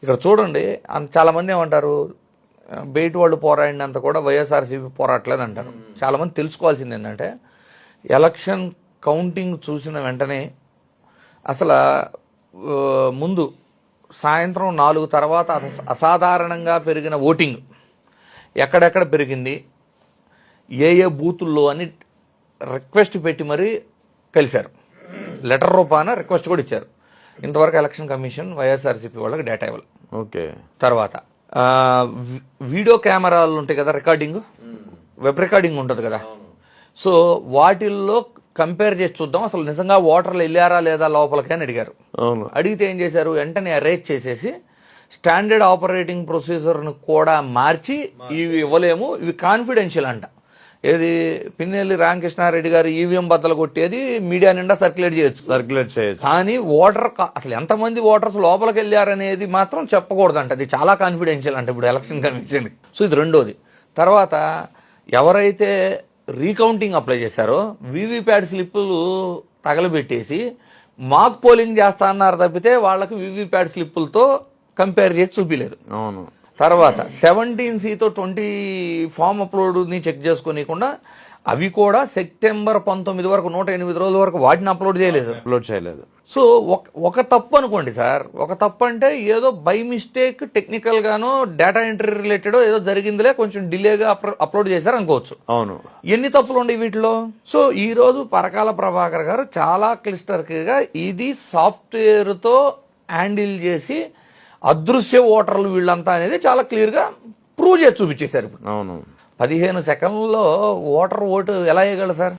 ఇక్కడ చూడండి చాలామంది ఏమంటారు బయట వాళ్ళు పోరాడినంత కూడా వైఎస్ఆర్సీపీ పోరాడలేదు అంటారు. చాలామంది తెలుసుకోవాల్సింది ఏంటంటే ఎలక్షన్ కౌంటింగ్ చూసిన వెంటనే అసలు ముందు సాయంత్రం 4 తర్వాత అసాధారణంగా పెరిగిన ఓటింగ్ ఎక్కడెక్కడ పెరిగింది, ఏ బూతుల్లో అని రిక్వెస్ట్ పెట్టి మరీ కలిశారు. లెటర్ రూపాన రిక్వెస్ట్ కూడా ఇచ్చారు. ఇంతవరకు ఎలక్షన్ కమిషన్ వైఎస్ఆర్సీపీ వాళ్ళకి డేటా ఇవ్వాలి. ఓకే. తర్వాత వీడియో కెమెరాలు ఉంటాయి కదా, రికార్డింగ్, వెబ్ రికార్డింగ్ ఉంటుంది కదా, సో వాటిల్లో కంపేర్ చేసి చూద్దాం అసలు నిజంగా ఓటర్లు వెళ్ళారా లేదా లోపలికి అని అడిగారు. అడిగితే ఏం చేశారు, వెంటనే అరేంజ్ చేసేసి స్టాండర్డ్ ఆపరేటింగ్ ప్రొసీజర్ను కూడా మార్చి ఇవి ఇవ్వలేము, ఇవి కాన్ఫిడెన్షియల్ అంట. ఏది పిన్నెల్లి రామకృష్ణారెడ్డి గారు ఈవీఎం బద్దలు కొట్టేది మీడియా నిండా సర్క్యులేట్ చేయొచ్చు, కానీ ఓటర్ అసలు ఎంతమంది ఓటర్స్ లోపలికి వెళ్ళారనేది మాత్రం చెప్పకూడదంట. అది చాలా కాన్ఫిడెన్షియల్ అంట ఇప్పుడు ఎలక్షన్ కమిషన్. సో ఇది రెండోది. తర్వాత ఎవరైతే రీకౌంటింగ్ అప్లై చేశారో వీవీప్యాట్ స్లిప్పులు తగలబెట్టేసి మాక్ పోలింగ్ చేస్తా అన్నారు తప్పితే వాళ్ళకి వీవీప్యాట్ స్లిప్పులతో కంపేర్ చేసి చూపించలేదు. అవును. తర్వాత 17C తో 20 ఫామ్ అప్లోడ్ని చెక్ చేసుకోనీయకుండా అవి కూడా సెప్టెంబర్ 19 వరకు 108 రోజుల వరకు వాటిని అప్లోడ్ చేయలేదు. సో ఒక తప్పు అనుకోండి సార్, ఒక తప్పు అంటే ఏదో బై మిస్టేక్ టెక్నికల్ గానో డేటా ఎంట్రీ రిలేటెడ్ ఏదో జరిగిందిలే కొంచెం డిలేగా అప్లోడ్ చేశారు అనుకోవచ్చు. అవును. ఎన్ని తప్పులు ఉన్నాయి వీటిలో? సో ఈ రోజు పరకాల ప్రభాకర్ గారు చాలా క్లిస్టర్గా ఇది సాఫ్ట్వేర్తో హ్యాండిల్ చేసి అదృశ్య ఓటర్లు వీళ్ళంతా అనేది చాలా క్లియర్గా ప్రూవ్ చేసి చూపించేశారు. ఇప్పుడు అవును. 15 సెకండ్లలో ఓటు ఎలా వేయగలరు సార్?